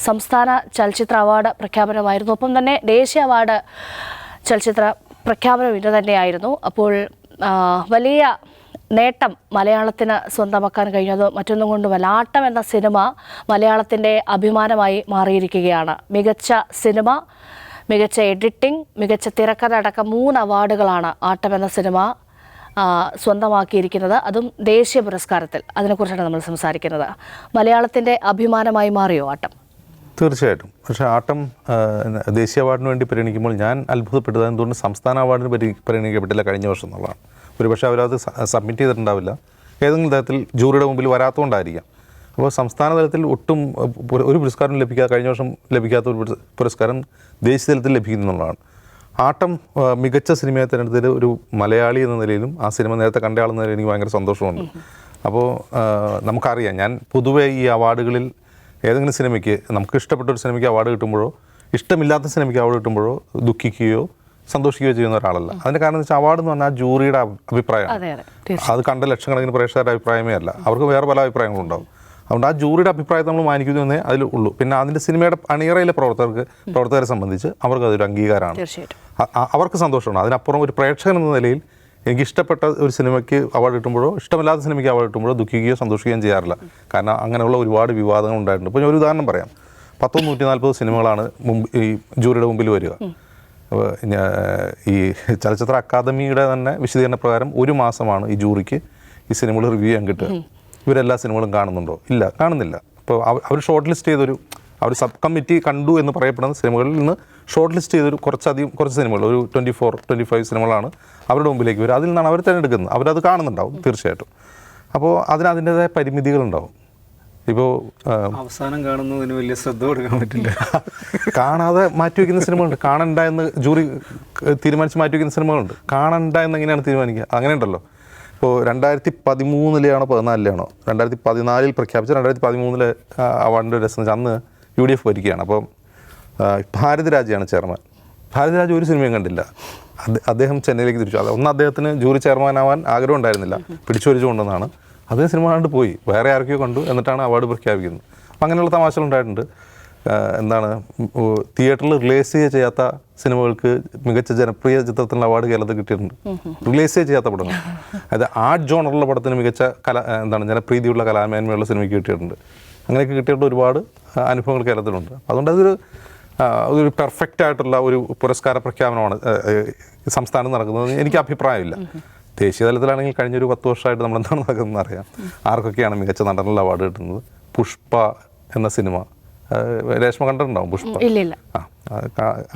സംസ്ഥാന ചലച്ചിത്ര അവാർഡ് പ്രഖ്യാപനമായിരുന്നു. ഒപ്പം തന്നെ ദേശീയ അവാർഡ് ചലച്ചിത്ര പ്രഖ്യാപനം ഇത് തന്നെയായിരുന്നു. അപ്പോൾ വലിയ നേട്ടം മലയാളത്തിന് സ്വന്തമാക്കാൻ കഴിഞ്ഞത് മറ്റൊന്നും കൊണ്ടുമല്ല. ആട്ടം എന്ന സിനിമ മലയാളത്തിൻ്റെ അഭിമാനമായി മാറിയിരിക്കുകയാണ്. മികച്ച സിനിമ, മികച്ച എഡിറ്റിംഗ്, മികച്ച തിരക്കഥ അടക്കം 3 അവാർഡുകളാണ് ആട്ടം എന്ന സിനിമ സ്വന്തമാക്കിയിരിക്കുന്നത്, അതും ദേശീയ പുരസ്കാരത്തിൽ. അതിനെക്കുറിച്ചാണ് നമ്മൾ സംസാരിക്കുന്നത്. മലയാളത്തിൻ്റെ അഭിമാനമായി മാറിയോ ആട്ടം? തീർച്ചയായിട്ടും. പക്ഷേ ആട്ടം ദേശീയ അവാർഡിന് വേണ്ടി പരിഗണിക്കുമ്പോൾ ഞാൻ അത്ഭുതപ്പെട്ടത് എന്തുകൊണ്ട് സംസ്ഥാന അവാർഡിന് പരിഗണിക്കപ്പെട്ടില്ല കഴിഞ്ഞ വർഷം എന്നുള്ളതാണ്. ഒരുപക്ഷെ അവരത് സബ്മിറ്റ് ചെയ്തിട്ടുണ്ടാവില്ല, ഏതെങ്കിലും തരത്തിൽ ജൂറിയുടെ മുമ്പിൽ വരാത്തതുകൊണ്ടായിരിക്കാം. അപ്പോൾ സംസ്ഥാന തലത്തിൽ ഒട്ടും ഒരു പുരസ്കാരം കഴിഞ്ഞ വർഷം ലഭിക്കാത്ത ഒരു പുരസ്കാരം ദേശീയ തലത്തിൽ ലഭിക്കുന്നുള്ളതാണ്. ആട്ടം മികച്ച സിനിമയെ തിരഞ്ഞെടുത്തതിൽ ഒരു മലയാളി എന്ന നിലയിലും ആ സിനിമ നേരത്തെ കണ്ടയാളെന്ന നിലയിൽ എനിക്ക് ഭയങ്കര സന്തോഷമുണ്ട്. അപ്പോൾ നമുക്കറിയാം, ഞാൻ പൊതുവേ ഈ അവാർഡുകളിൽ ഏതെങ്കിലും സിനിമയ്ക്ക് നമുക്ക് ഇഷ്ടപ്പെട്ട ഒരു സിനിമയ്ക്ക് അവാർഡ് കിട്ടുമ്പോഴോ ഇഷ്ടമില്ലാത്ത സിനിമയ്ക്ക് അവാർഡ് കിട്ടുമ്പോഴോ ദുഃഖിക്കുകയോ സന്തോഷിക്കുകയോ ചെയ്യുന്ന ഒരാളല്ല. അതിൻ്റെ കാരണം എന്ന് വെച്ചാൽ അവാർഡ് എന്ന് പറഞ്ഞാൽ ആ ജൂറിയുടെ അഭിപ്രായമാണ്. അത് കണ്ട ലക്ഷക്കണക്കിന് പ്രേക്ഷകരുടെ അഭിപ്രായമേ അല്ല, അവർക്ക് വേറെ പല അഭിപ്രായങ്ങളുണ്ടാവും. അതുകൊണ്ട് ആ ജൂറിയുടെ അഭിപ്രായത്തെ നമ്മൾ മാനിക്കുന്നതേ അതിൽ ഉള്ളൂ. പിന്നെ അതിൻ്റെ സിനിമയുടെ അണിയറയിലെ പ്രവർത്തകരെ സംബന്ധിച്ച് അവർക്ക് അതൊരു അംഗീകാരമാണ്, അവർക്ക് സന്തോഷമാണ്. അതിനപ്പുറം ഒരു പ്രേക്ഷകൻ എന്ന നിലയിൽ എനിക്ക് ഇഷ്ടപ്പെട്ട ഒരു സിനിമയ്ക്ക് അവാർഡ് കിട്ടുമ്പോഴോ ഇഷ്ടമില്ലാത്ത സിനിമയ്ക്ക് അവാർഡ് കിട്ടുമ്പോഴോ ദുഃഖിക്കുകയോ സന്തോഷിക്കുകയും ചെയ്യാറില്ല. കാരണം അങ്ങനെയുള്ള ഒരുപാട് വിവാദങ്ങൾ ഉണ്ടായിട്ടുണ്ട്. ഇപ്പോൾ ഞാൻ ഒരു ഉദാഹരണം പറയാം. 140 സിനിമകളാണ് ഈ ജൂറിയുടെ മുമ്പിൽ വരിക. അപ്പോൾ ഈ ചലച്ചിത്ര അക്കാദമിയുടെ തന്നെ വിശദീകരണ പ്രകാരം 1 മാസമാണ് ഈ ജൂറിക്ക് ഈ സിനിമകൾ റിവ്യൂ ചെയ്യാൻ കിട്ടുക. ഇവരെല്ലാ സിനിമകളും കാണുന്നുണ്ടോ? ഇല്ല, കാണുന്നില്ല. അപ്പോൾ അവർ ഷോർട്ട് ലിസ്റ്റ് ചെയ്തൊരു അവർ സബ് കമ്മിറ്റി കണ്ടു എന്ന് പറയപ്പെടുന്ന സിനിമകളിൽ നിന്ന് ഷോർട്ട് ലിസ്റ്റ് ചെയ്തൊരു കുറച്ച് സിനിമകൾ, ഒരു 24-25 സിനിമകളാണ് അവരുടെ മുമ്പിലേക്ക് വരും. അതിൽ നിന്നാണ് അവർ തിരഞ്ഞെടുക്കുന്നത്. അവരത് കാണുന്നുണ്ടാവും തീർച്ചയായിട്ടും. അപ്പോൾ അതിൻ്റേതായ പരിമിതികളുണ്ടാവും. ഇപ്പോൾ അവസാനം കാണുന്നതിന് വലിയ ശ്രദ്ധ കൊടുക്കാൻ പറ്റില്ല. കാണാതെ മാറ്റിവെക്കുന്ന സിനിമകളുണ്ട്. കാണണ്ട എന്ന് ജൂറി തീരുമാനിച്ച് മാറ്റിവെക്കുന്ന സിനിമകളുണ്ട്. കാണണ്ട എന്ന് എങ്ങനെയാണ് തീരുമാനിക്കുക? അങ്ങനെ ഉണ്ടല്ലോ. ഇപ്പോൾ 2013 14 2014 പ്രഖ്യാപിച്ച 2013 അവാർഡിൻ്റെ രസം അന്ന് UDF ഭരിക്കുകയാണ്. അപ്പോൾ ഭാരതിരാജയാണ് ചെയർമാൻ. ഭാരതിരാജ് ഒരു സിനിമയും കണ്ടില്ല. അദ്ദേഹം ചെന്നൈയിലേക്ക് തിരിച്ചു. ഒന്ന് അദ്ദേഹത്തിന് ജൂറി ചെയർമാനാവാൻ ആഗ്രഹം ഉണ്ടായിരുന്നില്ല, പിടിച്ചൊരിച്ചു കൊണ്ടെന്നാണ്. അദ്ദേഹം സിനിമ കണ്ട് പോയി, വേറെ ആരൊക്കെയോ കണ്ടു, എന്നിട്ടാണ് അവാർഡ് പ്രഖ്യാപിക്കുന്നത്. അപ്പം അങ്ങനെയുള്ള തമാശകളുണ്ടായിട്ടുണ്ട്. തിയേറ്ററിൽ റിലീസ് ചെയ്യാത്ത സിനിമകൾക്ക് മികച്ച ജനപ്രിയ ചിത്രത്തിനുള്ള അവാർഡ് കേരളത്തിൽ കിട്ടിയിട്ടുണ്ട്. റിലീസ് ചെയ്യാത്ത പടങ്ങൾ, അതായത് ആർട്ട് ജോണറുള്ള പടത്തിന് മികച്ച ജനപ്രീതിയുള്ള കലാമേന്മയുള്ള സിനിമയ്ക്ക് കിട്ടിയിട്ടുണ്ട്. അങ്ങനെയൊക്കെ കിട്ടിയിട്ടുള്ള ഒരുപാട് അനുഭവങ്ങൾ കേരളത്തിലുണ്ട്. അതുകൊണ്ട് അതൊരു പെർഫെക്റ്റ് ആയിട്ടുള്ള ഒരു പുരസ്കാര പ്രഖ്യാപനമാണ് സംസ്ഥാനം നടക്കുന്നത് എനിക്ക് അഭിപ്രായമില്ല. ദേശീയ തലത്തിലാണെങ്കിൽ കഴിഞ്ഞൊരു 10 വർഷമായിട്ട് നമ്മളെന്താണ് നടക്കുന്നതെന്ന് അറിയാം. ആർക്കൊക്കെയാണ് മികച്ച നടനുള്ള അവാർഡ് കിട്ടുന്നത്. പുഷ്പ എന്ന സിനിമ രേഷ്മ കണ്ടിട്ടുണ്ടാവും. പുഷ്പ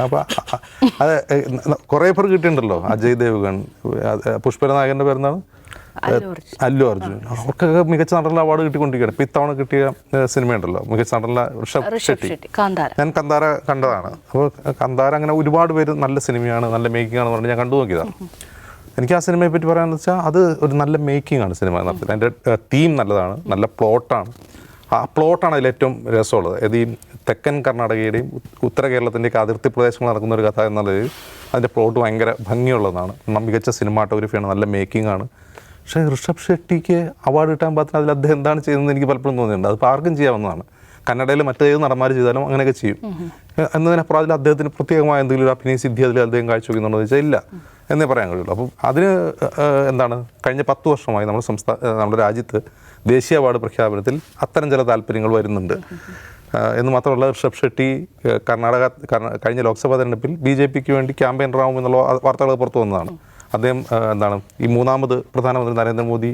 അപ്പം അത് കുറേ പേർ കിട്ടിയിട്ടുണ്ടല്ലോ. അജയ് ദേവ്ഗൺ, പുഷ്പയുടെ നായകൻ്റെ പേരെന്താണ്? അല്ലു അർജുൻ. അവർക്കൊക്കെ മികച്ച നടനുള്ള അവാർഡ് കിട്ടിക്കൊണ്ടിരിക്കുകയാണ്. ഇപ്പം ഇത്തവണ കിട്ടിയ സിനിമയുണ്ടല്ലോ മികച്ച നടനുള്ള ഋഷഭ് ഷെട്ടി. ഞാൻ കന്താര കണ്ടതാണ്. അപ്പോൾ കന്താര അങ്ങനെ ഒരുപാട് പേര് നല്ല സിനിമയാണ്, നല്ല മേക്കിംഗ് ആണെന്ന് പറഞ്ഞ് ഞാൻ കണ്ടു നോക്കിയതാണ്. എനിക്ക് ആ സിനിമയെ പറ്റി പറയാമെന്ന് വെച്ചാൽ അത് ഒരു നല്ല മേക്കിംഗ് ആണ് സിനിമ നടത്തുന്നത്. അതിൻ്റെ തീം നല്ലതാണ്, നല്ല പ്ലോട്ടാണ്. ആ പ്ലോട്ടാണ് അതിലേറ്റവും രസമുള്ളത്. ഈ തെക്കൻ കർണാടകയുടെയും ഉത്തര കേരളത്തിൻ്റെയൊക്കെ അതിർത്തി പ്രദേശങ്ങൾ നടക്കുന്ന ഒരു കഥ എന്നുള്ളത് അതിൻ്റെ പ്ലോട്ട് ഭയങ്കര ഭംഗിയുള്ളതാണ്. മികച്ച സിനിമാറ്റോഗ്രഫിയാണ്, നല്ല മേക്കിംഗ് ആണ്. പക്ഷേ ഋഷഭ് ഷെട്ടിക്ക് അവാർഡ് കിട്ടാൻ പാകത്തിന് അതിൽ അദ്ദേഹം എന്താണ് ചെയ്യുന്നത് എനിക്ക് പലപ്പോഴും തോന്നിയിട്ടുണ്ട്. അതിപ്പോൾ ആർക്കും ചെയ്യാവുന്നതാണ്. കന്നഡയിൽ മറ്റേത് നടന്മാർ ചെയ്താലും അങ്ങനെയൊക്കെ ചെയ്യും എന്നതിനപ്പുറം അതിൽ അദ്ദേഹത്തിന് പ്രത്യേകമായ എന്തെങ്കിലും ഒരു അഭിനയ സിദ്ധി അതിൽ അദ്ദേഹം കാഴ്ചവെക്കുന്നുണ്ടോ എന്ന് വെച്ചാൽ ഇല്ല എന്നേ പറയാൻ കഴിയുള്ളൂ. അപ്പം അതിന് കഴിഞ്ഞ 10 വർഷമായി നമ്മുടെ രാജ്യത്ത് ദേശീയ അവാർഡ് പ്രഖ്യാപനത്തിൽ അത്തരം ചില താല്പര്യങ്ങൾ വരുന്നുണ്ട് എന്ന് മാത്രമല്ല, ഋഷഭ് ഷെട്ടി കഴിഞ്ഞ ലോക്സഭാ തെരഞ്ഞെടുപ്പിൽ BJPക്ക് വേണ്ടി ക്യാമ്പയിനറാവും എന്നുള്ള വാർത്തകൾ പുറത്തു വന്നതാണ്. അദ്ദേഹം ഈ 3ാമത് പ്രധാനമന്ത്രി നരേന്ദ്രമോദി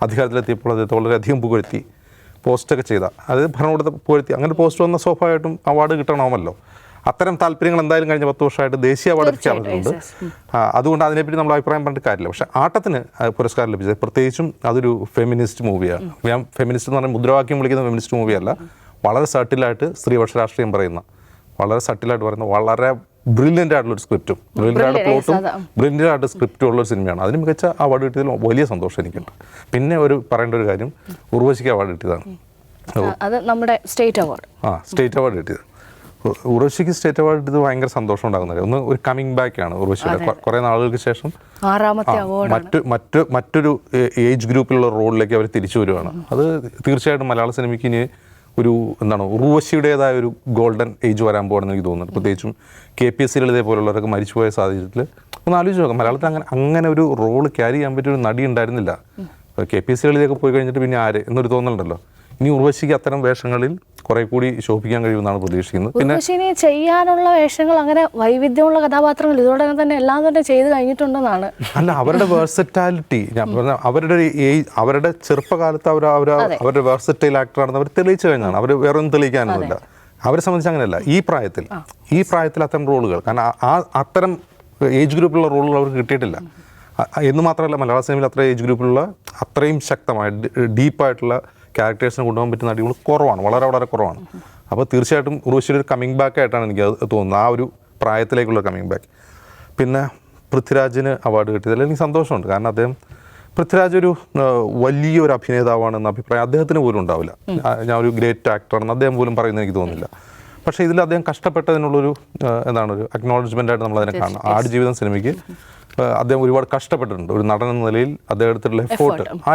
അധികാരത്തിലെത്തിയപ്പോൾ അദ്ദേഹത്തെ വളരെയധികം പുകഴ്ത്തി പോസ്റ്റൊക്കെ ചെയ്ത, അതായത് ഭരണകൂടത്തെ പുകഴ്ത്തി അങ്ങനെ പോസ്റ്റ് വന്ന സ്വാഭാവികമായിട്ടും അവാർഡ് കിട്ടണമല്ലോ. അത്തരം താല്പര്യങ്ങൾ എന്തായാലും കഴിഞ്ഞ 10 വർഷമായിട്ട് ദേശീയ അവാർഡ് പ്രഖ്യാപിച്ചിട്ടുണ്ട്. അതുകൊണ്ട് അതിനെപ്പറ്റി നമ്മൾ അഭിപ്രായം പറഞ്ഞിട്ട് കാര്യമില്ല. പക്ഷേ ആട്ടത്തിന് പുരസ്കാരം ലഭിച്ചത് പ്രത്യേകിച്ചും അതൊരു ഫെമിനിസ്റ്റ് മൂവിയാണ്. ഞാൻ ഫെമിനിസ്റ്റ് എന്ന് പറഞ്ഞാൽ മുദ്രാവാക്യം വിളിക്കുന്ന ഫെമിനിസ്റ്റ് മൂവിയല്ല, വളരെ സട്ടിലായിട്ട് സ്ത്രീപക്ഷ രാഷ്ട്രീയം പറയുന്ന, വളരെ സട്ടിലായിട്ട് പറയുന്ന, വളരെ ബ്രില്യൻ്റ് ആയിട്ടുള്ളൊരു സ്ക്രിപ്റ്റും ബ്രില്യൻ്റ് ആയിട്ട് പ്ലോട്ടും ബ്രില്യൻ്റ് ആയിട്ട് സ്ക്രിപ്റ്റും ഉള്ളൊരു സിനിമയാണ്. അതിന് മികച്ച അവാർഡ് കിട്ടിയതിൽ വലിയ സന്തോഷം എനിക്കുണ്ട്. പിന്നെ പറയേണ്ട ഒരു കാര്യം, ഉർവശിക്ക് അവാർഡ് കിട്ടിയതാണ്. അത് നമ്മുടെ സ്റ്റേറ്റ് അവാർഡ്. സ്റ്റേറ്റ് അവാർഡ് കിട്ടിയത് ഉർവശിക്ക് സ്റ്റേറ്റ് അവാർഡ് കിട്ടിയത് ഭയങ്കര സന്തോഷം ഉണ്ടാകുന്നത്. ഒന്ന് ഒരു കമ്മിങ് ബാക്ക് ആണ് ഉർവശിയുടെ. കുറേ നാളുകൾക്ക് ശേഷം മറ്റൊരു ഏജ് ഗ്രൂപ്പിലുള്ള റോളിലേക്ക് അവർ തിരിച്ചു വരുവാണ്. അത് തീർച്ചയായിട്ടും മലയാള സിനിമയ്ക്ക് ഇനി ഒരു എന്താണ് ഉർവശിയുടേതായ ഒരു ഗോൾഡൻ ഏജ് വരാൻ പോകണമെന്ന് എനിക്ക് തോന്നുന്നുണ്ട്. പ്രത്യേകിച്ചും KPSC ലളിതയെ പോലുള്ളവരൊക്കെ മരിച്ചുപോയ സാഹചര്യത്തിൽ ഒന്ന് ആലോചിച്ച് നോക്കാം, മലയാളത്തിൽ അങ്ങനെ ഒരു റോള് ക്യാരി ചെയ്യാൻ പറ്റിയ ഒരു നടി ഉണ്ടായിരുന്നില്ല. KPSC ലളിതയൊക്കെ പോയി കഴിഞ്ഞിട്ട് പിന്നെ ആര് എന്നൊരു തോന്നലുണ്ടല്ലോ. ഇനി ഉർവശിക്ക് അത്തരം വേഷങ്ങളിൽ കുറെ കൂടി ശോഭിക്കാൻ കഴിയുമെന്നാണ് പ്രതീക്ഷിക്കുന്നത്. പിന്നെ ഉർവശിനെ ചെയ്യാനുള്ള വേഷങ്ങൾ അങ്ങനെ വൈവിധ്യമുള്ള കഥാപാത്രങ്ങൾ ഇതോടൊപ്പം തന്നെ എല്ലാം തന്നെ ചെയ്ത് കഴിഞ്ഞിട്ടുണ്ടെന്നാണ്. അല്ല, അവരുടെ വേഴ്സറ്റാലിറ്റി ഞാൻ പറഞ്ഞ അവരുടെ ചെറുപ്പകാലത്ത് അവരുടെ വേഴ്സറ്റൈൽ ആക്ടറാണെന്ന് അവർ തെളിയിച്ചു കഴിഞ്ഞാണ്. അവർ വേറെ ഒന്നും തെളിയിക്കാനൊന്നുമില്ല. അവരെ സംബന്ധിച്ച് അങ്ങനെയല്ല. ഈ പ്രായത്തിൽ അത്തരം റോളുകൾ, കാരണം അത്തരം ഏജ് ഗ്രൂപ്പിലുള്ള റോളുകൾ അവർക്ക് കിട്ടിയിട്ടില്ല എന്ന് മാത്രമല്ല, മലയാള സിനിമയിൽ അത്ര ഏജ് ഗ്രൂപ്പിലുള്ള അത്രയും ശക്തമായ ഡീപ്പായിട്ടുള്ള ക്യാരക്ടേഴ്സിനെ കൊണ്ടുപോകാൻ പറ്റുന്ന നടികൾ കുറവാണ്, വളരെ വളരെ കുറവാണ്. അപ്പോൾ തീർച്ചയായിട്ടും ഉർവശിയുടെ ഒരു കമ്മിങ് ബാക്ക് ആയിട്ടാണ് എനിക്ക് തോന്നുന്നത്, ആ ഒരു പ്രായത്തിലേക്കുള്ള കമ്മിങ് ബാക്ക്. പിന്നെ പൃഥ്വിരാജിന് അവാർഡ് കിട്ടിയതിൽ എനിക്ക് സന്തോഷമുണ്ട്. കാരണം പൃഥ്വിരാജ് ഒരു വലിയൊരു അഭിനേതാവാണെന്ന അഭിപ്രായം അദ്ദേഹത്തിന് പോലും ഉണ്ടാവില്ല. ഞാൻ ഒരു ഗ്രേറ്റ് ആക്ടറാണെന്ന് അദ്ദേഹം പോലും പറയുന്നത് എനിക്ക് തോന്നുന്നില്ല. പക്ഷേ ഇതിൽ അദ്ദേഹം കഷ്ടപ്പെട്ടതിനുള്ളൊരു ഒരു അക്നോളജ്മെൻ്റ് ആയിട്ട് നമ്മളതിനെ കാണണം. ആടുജീവിതം സിനിമയ്ക്ക് അദ്ദേഹം ഒരുപാട് കഷ്ടപ്പെട്ടിട്ടുണ്ട്. ഒരു നടൻ എന്ന നിലയിൽ അദ്ദേഹം എടുത്തിട്ടുള്ള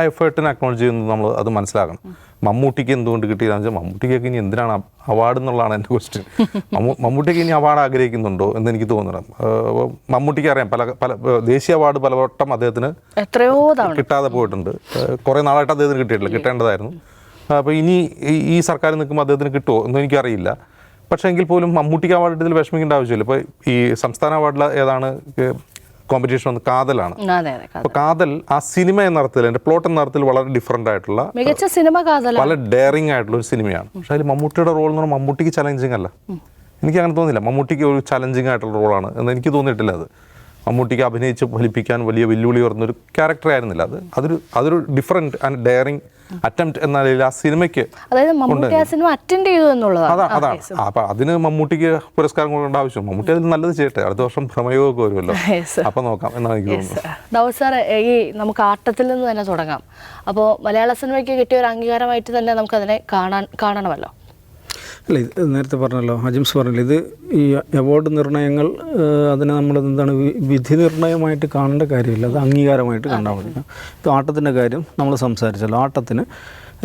എഫേർട്ടിനെ അക്നോളജ് ചെയ്യുന്നത് നമ്മൾ അത് മനസ്സിലാക്കണം. മമ്മൂട്ടിക്ക് എന്തുകൊണ്ട് കിട്ടിയതെന്ന് വെച്ചാൽ, മമ്മൂട്ടിക്കൊക്കെ ഇനി എന്തിനാണ് അവാർഡ് എന്നുള്ളതാണ് എൻ്റെ ക്വസ്റ്റ്യൻ. മമ്മൂട്ടിക്ക് ഇനി അവാർഡ് ആഗ്രഹിക്കുന്നുണ്ടോ എന്ന് എനിക്ക് തോന്നണം. മമ്മൂട്ടിക്ക് അറിയാം, പല ദേശീയ അവാർഡ് പലവട്ടം അദ്ദേഹത്തിന് എത്രയോ കിട്ടാതെ പോയിട്ടുണ്ട്. കുറേ നാളായിട്ട് അദ്ദേഹത്തിന് കിട്ടിയിട്ടില്ല, കിട്ടേണ്ടതായിരുന്നു. അപ്പോൾ ഇനി ഈ സർക്കാർ നിൽക്കുമ്പോൾ അദ്ദേഹത്തിന് കിട്ടുമോ എന്നും എനിക്കറിയില്ല. പക്ഷേ എങ്കിൽ പോലും മമ്മൂട്ടിക്ക് അവാർഡ് ഇതിൽ വിഷമിക്കേണ്ട ആവശ്യമില്ല. ഇപ്പോൾ ഈ സംസ്ഥാന അവാർഡിൽ ഏതാണ് കോമ്പറ്റീഷൻ വന്ന് കാതലാണ്. അപ്പോൾ കാതൽ ആ സിനിമ എന്ന അർത്ഥത്തിൽ, എൻ്റെ പ്ലോട്ട് എന്ന അർത്ഥത്തിൽ വളരെ ഡിഫറൻ്റ് ആയിട്ടുള്ള മികച്ച സിനിമ, വളരെ ഡെയറിങ് ആയിട്ടുള്ള ഒരു സിനിമയാണ്. പക്ഷേ അതിൽ മമ്മൂട്ടിയുടെ റോൾ എന്ന് പറഞ്ഞാൽ മമ്മൂട്ടിക്ക് ചലഞ്ചിങ് അല്ല. എനിക്ക് അങ്ങനെ തോന്നില്ല. മമ്മൂട്ടിക്ക് ഒരു ചലഞ്ചിങ് ആയിട്ടുള്ള റോളാണ് എന്ന് എനിക്ക് തോന്നിയിട്ടില്ല. മമ്മൂട്ടിക്ക് അഭിനയിച്ച് ഫലിപ്പിക്കാൻ വലിയ വെല്ലുവിളി പറഞ്ഞൊരു ക്യാരക്ടർ ആയിരുന്നില്ല. അതൊരു ഡിഫറെൻറ്റ് ആൻഡ് ഡെയറിങ് അറ്റംപ്റ്റ് എന്ന നിലയിൽ ആ സിനിമയ്ക്ക്, അതാണ്. അപ്പൊ അതിന് മമ്മൂട്ടിക്ക് പുരസ്കാരം കൊടുക്കേണ്ട ആവശ്യം, മമ്മൂട്ടി അതിൽ നല്ലത് ചെയ്യട്ടെ. അടുത്ത വർഷം പ്രമേയമൊക്കെ വരുമല്ലോ, അപ്പൊ നോക്കാം എന്നാണ് എനിക്ക് തോന്നുന്നത്. ദാവൂദ് സാർ, നമുക്ക് ആട്ടത്തിൽ നിന്ന് തന്നെ തുടങ്ങാം. അപ്പോൾ മലയാള സിനിമയ്ക്ക് കിട്ടിയ ഒരു അംഗീകാരമായിട്ട് തന്നെ നമുക്കതിനെ കാണണമല്ലോ. അല്ല, ഇത് നേരത്തെ പറഞ്ഞല്ലോ, അജിംസ് പറഞ്ഞല്ലോ, ഇത് ഈ അവാർഡ് നിർണ്ണയങ്ങൾ അതിനെ നമ്മൾ എന്താണ് വിധി നിർണ്ണയമായിട്ട് കാണേണ്ട കാര്യമില്ല, അത് അംഗീകാരമായിട്ട് കണ്ടാൽ മതി. ഇപ്പോൾ ആട്ടത്തിൻ്റെ കാര്യം നമ്മൾ സംസാരിച്ചല്ലോ. ആട്ടത്തിന്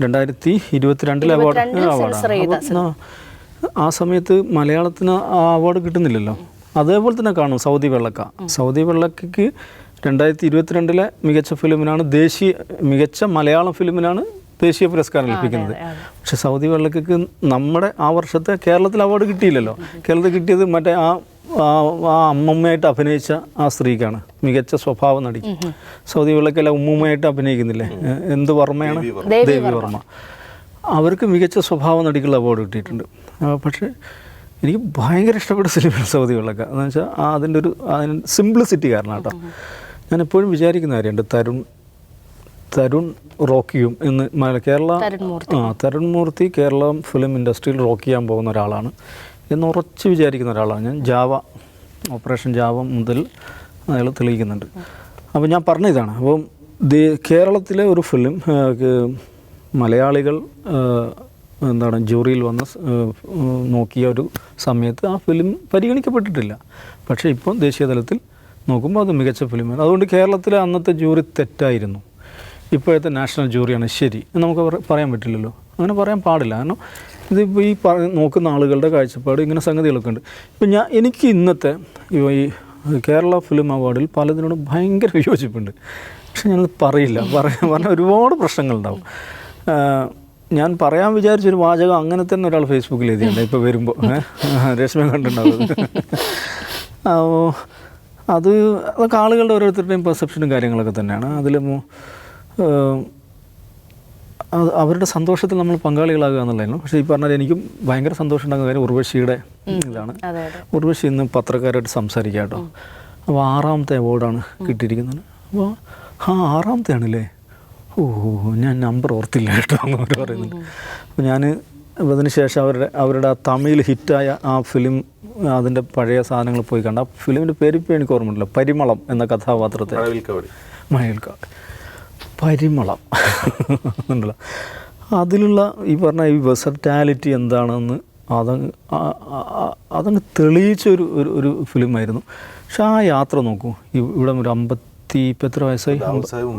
2022 അവാർഡ്. ആ സമയത്ത് മലയാളത്തിന് ആ അവാർഡ് കിട്ടുന്നില്ലല്ലോ. അതേപോലെ തന്നെ കാണും സൗദി വെള്ളക്കയ്ക്ക് 2022 മികച്ച ഫിലിമിനാണ് മികച്ച മലയാളം ഫിലിമിനാണ് ദേശീയ പുരസ്കാരം ലഭിക്കുന്നത്. പക്ഷെ സൗദി വെള്ളക്കയ്ക്ക് നമ്മുടെ ആ വർഷത്തെ കേരളത്തിൽ അവാർഡ് കിട്ടിയില്ലല്ലോ. കേരളത്തിൽ കിട്ടിയത് മറ്റേ ആ അമ്മമ്മയായിട്ട് അഭിനയിച്ച ആ സ്ത്രീക്കാണ്, മികച്ച സ്വഭാവ നടി. സൗദി വെള്ളക്കല്ല ഉമ്മുമ്മയായിട്ട് അഭിനയിക്കുന്നില്ലേ, എന്ത് വർമ്മയാണ്, ദേവി വർമ്മ. അവർക്ക് മികച്ച സ്വഭാവ നടിക്കുള്ള അവാർഡ് കിട്ടിയിട്ടുണ്ട്. പക്ഷേ എനിക്ക് ഭയങ്കര ഇഷ്ടപ്പെട്ട സിനിമയാണ് സൗദി വെള്ളക്ക. എന്ന് വെച്ചാൽ അതിൻ്റെ സിംപ്ലിസിറ്റി കാരണം കേട്ടോ. ഞാൻ എപ്പോഴും വിചാരിക്കുന്ന കാര്യമുണ്ട്, തരുൺ റോക്കിയും എന്ന് തരുൺ മൂർത്തി കേരള ഫിലിം ഇൻഡസ്ട്രിയിൽ റോക്ക് ചെയ്യാൻ പോകുന്ന ഒരാളാണ് എന്ന് ഉറച്ച് വിചാരിക്കുന്ന ഒരാളാണ് ഞാൻ. ഓപ്പറേഷൻ ജാവ മുതൽ അയാൾ തെളിയിക്കുന്നുണ്ട്. അപ്പോൾ ഞാൻ പറഞ്ഞ ഇതാണ്. അപ്പം കേരളത്തിലെ ഒരു ഫിലിം മലയാളികൾ ജൂറിയിൽ വന്ന് നോക്കിയ ഒരു സമയത്ത് ആ ഫിലിം പരിഗണിക്കപ്പെട്ടിട്ടില്ല. പക്ഷേ ഇപ്പോൾ ദേശീയ തലത്തിൽ നോക്കുമ്പോൾ അത് മികച്ച ഫിലിമാണ്. അതുകൊണ്ട് കേരളത്തിലെ അന്നത്തെ ജൂറി തെറ്റായിരുന്നു, ഇപ്പോഴത്തെ നാഷണൽ ജൂറിയാണ് ശരി എന്ന് നമുക്ക് പറയാൻ പറ്റില്ലല്ലോ. അങ്ങനെ പറയാൻ പാടില്ല. കാരണം ഇതിപ്പോൾ ഈ നോക്കുന്ന ആളുകളുടെ കാഴ്ചപ്പാട് ഇങ്ങനെ സംഗതികളൊക്കെ ഉണ്ട്. ഇപ്പം എനിക്ക് ഇന്നത്തെ ഈ കേരള ഫിലിം അവാർഡിൽ പലതിനോടും ഭയങ്കര വിയോജിപ്പുണ്ട്. പക്ഷെ ഞാനത് പറഞ്ഞാൽ ഒരുപാട് പ്രശ്നങ്ങളുണ്ടാവും. ഞാൻ പറയാൻ വിചാരിച്ചൊരു വാചകം അങ്ങനെ തന്നെ ഒരാൾ ഫേസ്ബുക്കിൽ എഴുതിയുണ്ട് ഇപ്പോൾ വരുമ്പോൾ, രശ്മി കണ്ടിട്ടുണ്ടാവും. അതൊക്കെ ആളുകളുടെ ഓരോരുത്തരുടെയും പെർസെപ്ഷനും കാര്യങ്ങളൊക്കെ തന്നെയാണ്. അതിലും അവരുടെ സന്തോഷത്തിൽ നമ്മൾ പങ്കാളികളാകുക എന്നുള്ളതായിരുന്നു. പക്ഷേ ഈ പറഞ്ഞാൽ എനിക്കും ഭയങ്കര സന്തോഷം ഉണ്ടാകുന്ന കാര്യം ഉർവശിയുടെ ഇതാണ്. ഉർവശി ഇന്ന് പത്രക്കാരായിട്ട് സംസാരിക്കുക കേട്ടോ. അപ്പോൾ 6ാമത്തെ അവാർഡാണ് കിട്ടിയിരിക്കുന്നത്. അപ്പോൾ 6ാമത്തെ ആണല്ലേ, ഞാൻ നമ്പർ ഓർത്തില്ല കേട്ടോ എന്ന് അവർ പറയുന്നുണ്ട്. അപ്പോൾ ഞാൻ അതിന് ശേഷം അവരുടെ ആ തമിഴിൽ ഹിറ്റായ ആ ഫിലിം, അതിൻ്റെ പഴയ സാധനങ്ങൾ പോയി കണ്ട ആ ഫിലിമിൻ്റെ പേര് ഇപ്പോൾ എനിക്ക് ഓർമ്മയില്ല. പരിമളം എന്ന കഥാപാത്രത്തെ, മഴവിൽക്കാട് പരിമളം ഉണ്ടല്ലോ, അതിലുള്ള ഈ പറഞ്ഞ ഈ വെർസറ്റാലിറ്റി എന്താണെന്ന് അതങ്ങ് തെളിയിച്ച ഒരു ഫിലിമായിരുന്നു. പക്ഷെ ആ യാത്ര നോക്കൂ, ഇവിടെ ഒരു ഇപ്പം എത്ര വയസ്സായി?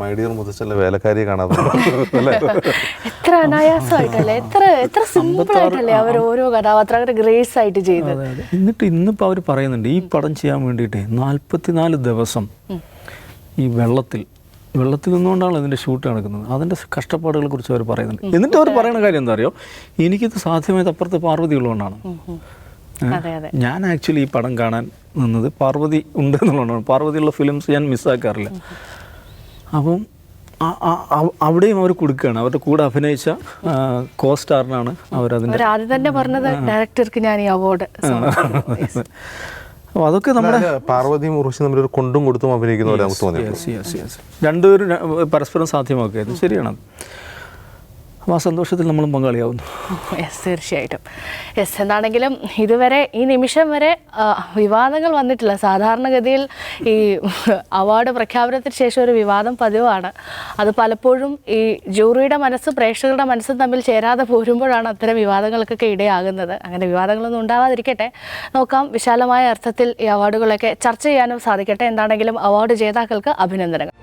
മൈ ഡിയർ മുതച്ചല്ല വേലക്കാരിയെ കാണാതെ അല്ലേ? എത്ര അനായാസമായിട്ടല്ലേ, എത്ര സിമ്പിൾ ആയിട്ടല്ലേ അവർ ഓരോ കഥാപാത്രങ്ങൾ ഗ്രേസ് ആയിട്ട് ചെയ്തത്. എന്നിട്ട് ഇന്നിപ്പോൾ അവർ പറയുന്നുണ്ട് ഈ പടം ചെയ്യാൻ വേണ്ടിയിട്ട് 44 ദിവസം ഈ വെള്ളത്തിൽ നിന്നുകൊണ്ടാണ് ഇതിൻ്റെ ഷൂട്ട് നടക്കുന്നത്. അതിൻ്റെ കഷ്ടപ്പാടുകളെ കുറിച്ച് അവർ പറയുന്നുണ്ട്. എന്നിട്ട് അവർ പറയുന്ന കാര്യം എന്താ അറിയോ, എനിക്കിത് സാധ്യമായത് അപ്പുറത്ത് പാർവതി ഉള്ളതുകൊണ്ടാണ്. ഞാൻ ആക്ച്വലി ഈ പടം കാണാൻ നിന്നത് പാർവതി ഉണ്ട് എന്നുള്ളതാണ്. പാർവതിയുള്ള ഫിലിംസ് ഞാൻ മിസ്സാക്കാറില്ല. അപ്പം അവിടെയും അവർ കൊടുക്കുകയാണ്. അവരുടെ കൂടെ അഭിനയിച്ച കോ സ്റ്റാറിനാണ് അവരതിൻ്റെ ആദ്യം തന്നെ പറഞ്ഞത് ഡയറക്ടർക്ക് ഞാൻ ഈ അവാർഡ്. അപ്പോൾ അതൊക്കെ നമ്മുടെ പാർവതിയും ഉർവശി തമ്മിൽ ഒരു കൊണ്ടും കൊടുത്തും അഭിനയിക്കുന്ന ഒരു അവസ്ഥ തോന്നി. രണ്ടുപേരും പരസ്പരം സാധ്യമാക്കിയത് ശരിയാണത്. അപ്പോൾ ആ സന്തോഷത്തിൽ നമ്മളും പങ്കാളിയാവുന്നു. തീർച്ചയായിട്ടും. എന്താണെങ്കിലും ഇതുവരെ ഈ നിമിഷം വരെ വിവാദങ്ങൾ വന്നിട്ടില്ല. സാധാരണഗതിയിൽ ഈ അവാർഡ് പ്രഖ്യാപനത്തിന് ശേഷം ഒരു വിവാദം പതിവാണ്. അത് പലപ്പോഴും ഈ ജൂറിയുടെ മനസ്സ് പ്രേക്ഷകരുടെ മനസ്സും തമ്മിൽ ചേരാതെ പോരുമ്പോഴാണ് അത്തരം വിവാദങ്ങൾക്കൊക്കെ ഇടയാകുന്നത്. അങ്ങനെ വിവാദങ്ങളൊന്നും ഉണ്ടാവാതിരിക്കട്ടെ. നോക്കാം, വിശാലമായ അർത്ഥത്തിൽ ഈ അവാർഡുകളൊക്കെ ചർച്ച ചെയ്യാനും സാധിക്കട്ടെ. എന്താണെങ്കിലും അവാർഡ് ജേതാക്കൾക്ക് അഭിനന്ദനങ്ങൾ.